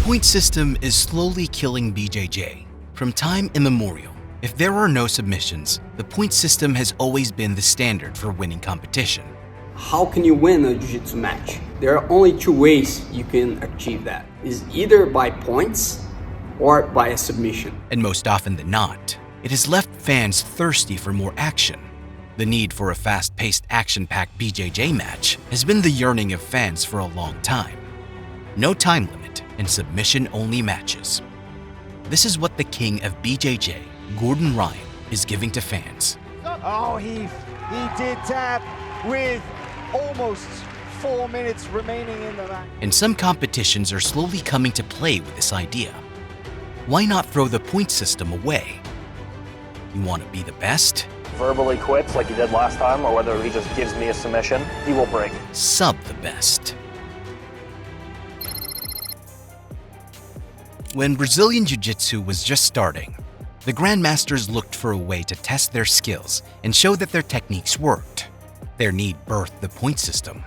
point system is slowly killing BJJ. From time immemorial, if there are no submissions, the point system has always been the standard for winning competition. How can you win a jiu-jitsu match? There are only two ways you can achieve that. Is either by points or by a submission. And most often than not, it has left fans thirsty for more action. The need for a fast-paced, action-packed BJJ match has been the yearning of fans for a long time. No time limit and submission-only matches. This is what the king of BJJ, Gordon Ryan, is giving to fans. Oh, he did tap with almost 4 minutes remaining in the match. And some competitions are slowly coming to play with this idea. Why not throw the point system away? You want to be the best? Verbally quits like he did last time, or whether he just gives me a submission, he will break. Sub the best. When Brazilian Jiu-Jitsu was just starting, the Grandmasters looked for a way to test their skills and show that their techniques worked. Their need birthed the point system.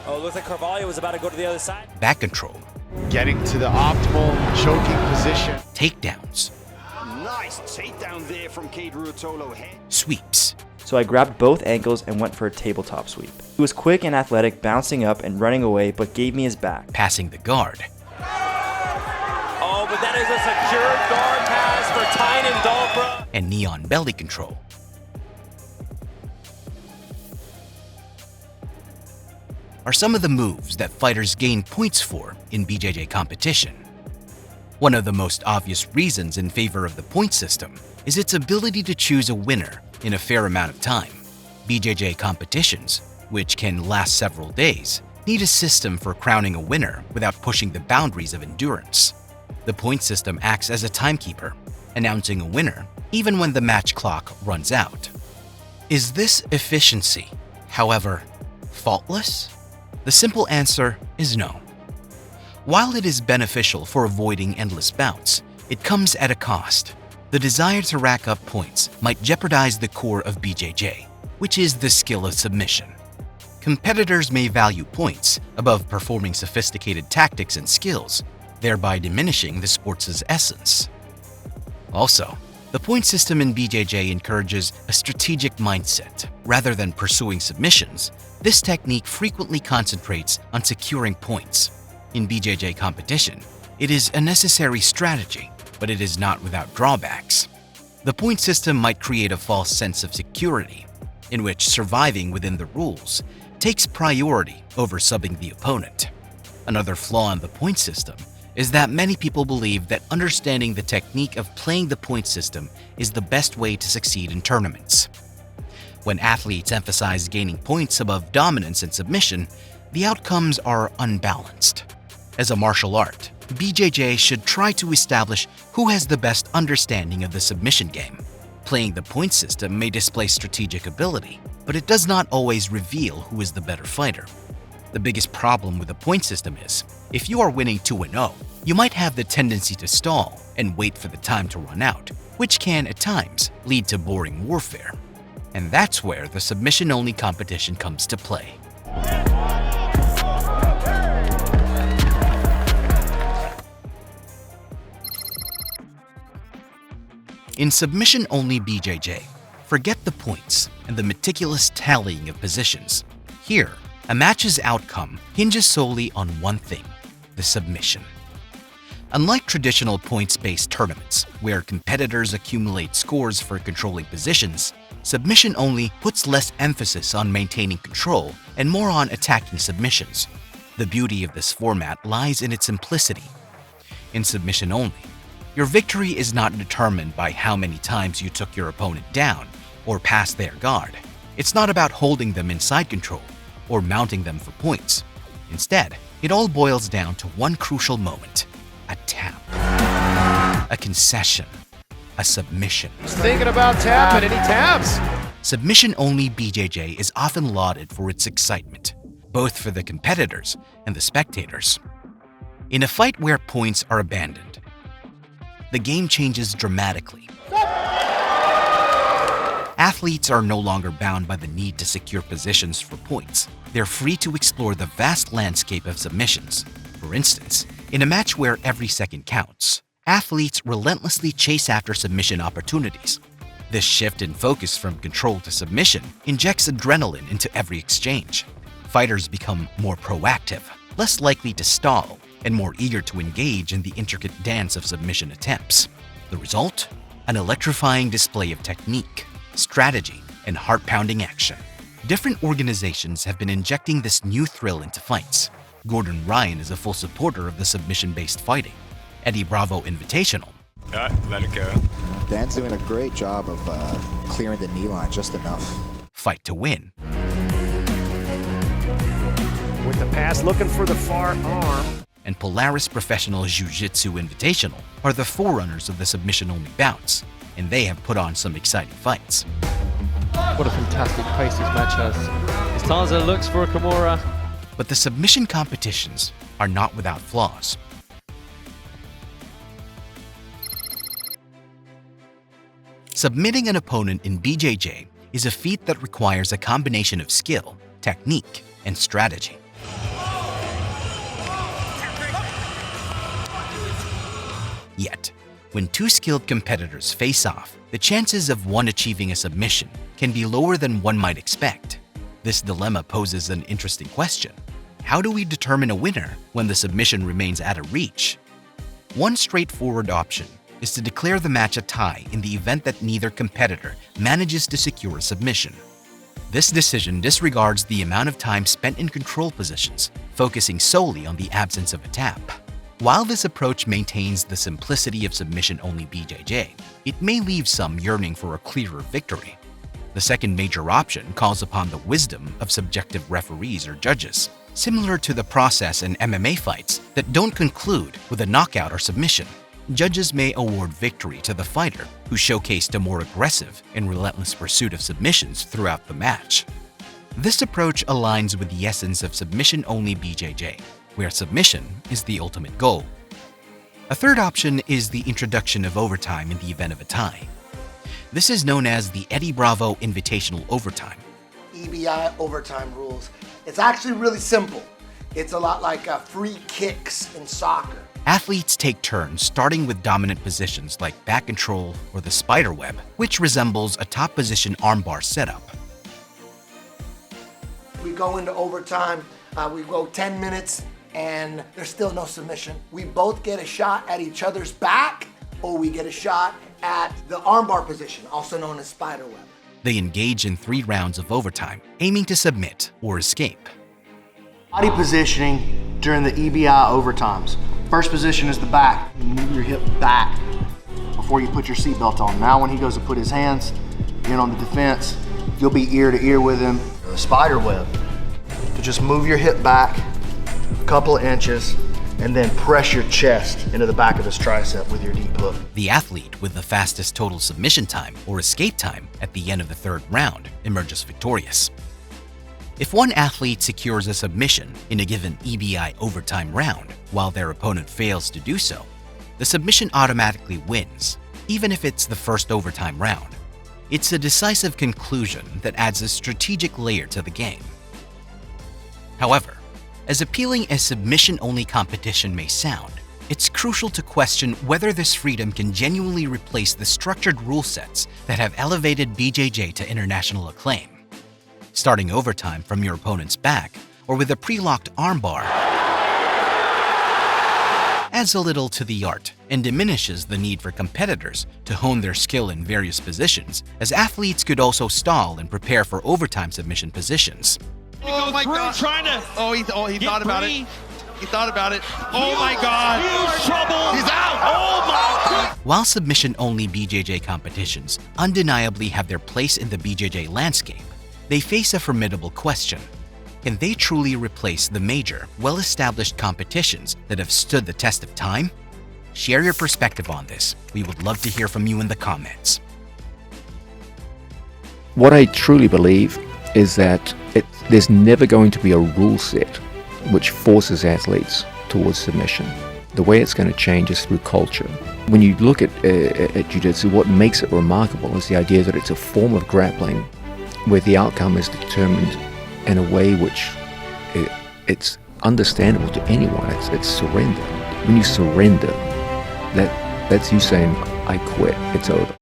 Oh, it looks like Carvalho was about to go to the other side. Back control. Getting to the optimal choking position. Takedowns. Nice takedown there from Cade Ruotolo. Sweeps. So I grabbed both ankles and went for a tabletop sweep. He was quick and athletic, bouncing up and running away, but gave me his back. Passing the guard. Oh, but that is a secure guard pass for Tynan Dalbra. And neon belly control. Are some of the moves that fighters gain points for in BJJ competition. One of the most obvious reasons in favor of the point system is its ability to choose a winner in a fair amount of time. BJJ competitions, which can last several days, need a system for crowning a winner without pushing the boundaries of endurance. The point system acts as a timekeeper, announcing a winner even when the match clock runs out. Is this efficiency, however, faultless? The simple answer is no. While it is beneficial for avoiding endless bouts, it comes at a cost. The desire to rack up points might jeopardize the core of BJJ, which is the skill of submission. Competitors may value points above performing sophisticated tactics and skills, thereby diminishing the sport's essence. Also, the point system in BJJ encourages a strategic mindset. Rather than pursuing submissions, this technique frequently concentrates on securing points. In BJJ competition, it is a necessary strategy, but it is not without drawbacks. The point system might create a false sense of security, in which surviving within the rules takes priority over subbing the opponent. Another flaw in the point system is that many people believe that understanding the technique of playing the point system is the best way to succeed in tournaments. When athletes emphasize gaining points above dominance and submission, the outcomes are unbalanced. As a martial art, BJJ should try to establish who has the best understanding of the submission game. Playing the point system may display strategic ability, but it does not always reveal who is the better fighter. The biggest problem with the point system is, if you are winning 2-0, you might have the tendency to stall and wait for the time to run out, which can, at times, lead to boring warfare. And that's where the submission-only competition comes to play. In submission-only BJJ, forget the points and the meticulous tallying of positions. Here, a match's outcome hinges solely on one thing: the submission. Unlike traditional points-based tournaments, where competitors accumulate scores for controlling positions, submission only puts less emphasis on maintaining control and more on attacking submissions. The beauty of this format lies in its simplicity. In submission only, your victory is not determined by how many times you took your opponent down or passed their guard. It's not about holding them in side control or mounting them for points. Instead, it all boils down to one crucial moment: a tap, a concession, a submission. He's thinking about tapping and he taps. Submission-only BJJ is often lauded for its excitement, both for the competitors and the spectators. In a fight where points are abandoned, the game changes dramatically. Athletes are no longer bound by the need to secure positions for points. They're free to explore the vast landscape of submissions. For instance, In a match where every second counts, athletes relentlessly chase after submission opportunities. This shift in focus from control to submission injects adrenaline into every exchange. Fighters become more proactive, less likely to stall, and more eager to engage in the intricate dance of submission attempts. The result? An electrifying display of technique, strategy, and heart-pounding action. Different organizations have been injecting this new thrill into fights. Gordon Ryan is a full supporter of the submission-based fighting. Eddie Bravo Invitational. Let it go. Dan's doing a great job of clearing the knee line just enough. Fight to Win. With the pass, looking for the far arm. And Polaris Professional Jiu-Jitsu Invitational are the forerunners of the submission-only bouts, and they have put on some exciting fights. What a fantastic pace this match has. Istanza looks for a Kimura. But the submission competitions are not without flaws. Submitting an opponent in BJJ is a feat that requires a combination of skill, technique, and strategy. Yet, when two skilled competitors face off, the chances of one achieving a submission can be lower than one might expect. This dilemma poses an interesting question. How do we determine a winner when the submission remains out of reach? One straightforward option is to declare the match a tie in the event that neither competitor manages to secure a submission. This decision disregards the amount of time spent in control positions, focusing solely on the absence of a tap. While this approach maintains the simplicity of submission-only BJJ, it may leave some yearning for a clearer victory. The second major option calls upon the wisdom of subjective referees or judges, similar to the process in MMA fights that don't conclude with a knockout or submission. Judges may award victory to the fighter who showcased a more aggressive and relentless pursuit of submissions throughout the match. This approach aligns with the essence of submission-only BJJ, where submission is the ultimate goal. A third option is the introduction of overtime in the event of a tie. This is known as the Eddie Bravo Invitational Overtime. EBI overtime rules. It's actually really simple. It's a lot like free kicks in soccer. Athletes take turns starting with dominant positions like back control or the spider web, which resembles a top position armbar setup. We go into overtime, we go 10 minutes, and there's still no submission. We both get a shot at each other's back, or we get a shot at the armbar position, also known as spider web. They engage in 3 rounds of overtime, aiming to submit or escape. Body positioning during the EBI overtimes. First position is the back. You move your hip back before you put your seatbelt on. Now when he goes to put his hands in on the defense, you'll be ear to ear with him. The spider web. To just move your hip back a couple of inches and then press your chest into the back of his tricep with your deep hook. The athlete with the fastest total submission time or escape time at the end of the 3rd round emerges victorious. If one athlete secures a submission in a given EBI overtime round while their opponent fails to do so, the submission automatically wins, even if it's the first overtime round. It's a decisive conclusion that adds a strategic layer to the game. However, as appealing as submission-only competition may sound, it's crucial to question whether this freedom can genuinely replace the structured rule sets that have elevated BJJ to international acclaim. Starting overtime from your opponent's back or with a pre-locked armbar adds a little to the art and diminishes the need for competitors to hone their skill in various positions, as athletes could also stall and prepare for overtime submission positions. Oh my God! Trying to. He thought about it. He thought about it. Oh my God! Huge trouble! He's out! Oh my God! While submission-only BJJ competitions undeniably have their place in the BJJ landscape, they face a formidable question. Can they truly replace the major, well-established competitions that have stood the test of time? Share your perspective on this. We would love to hear from you in the comments. What I truly believe is that there's never going to be a rule set which forces athletes towards submission. The way it's going to change is through culture. When you look at jiu-jitsu, what makes it remarkable is the idea that it's a form of grappling where the outcome is determined in a way which it's understandable to anyone. It's surrender. when you surrender, that's you saying, I quit, it's over.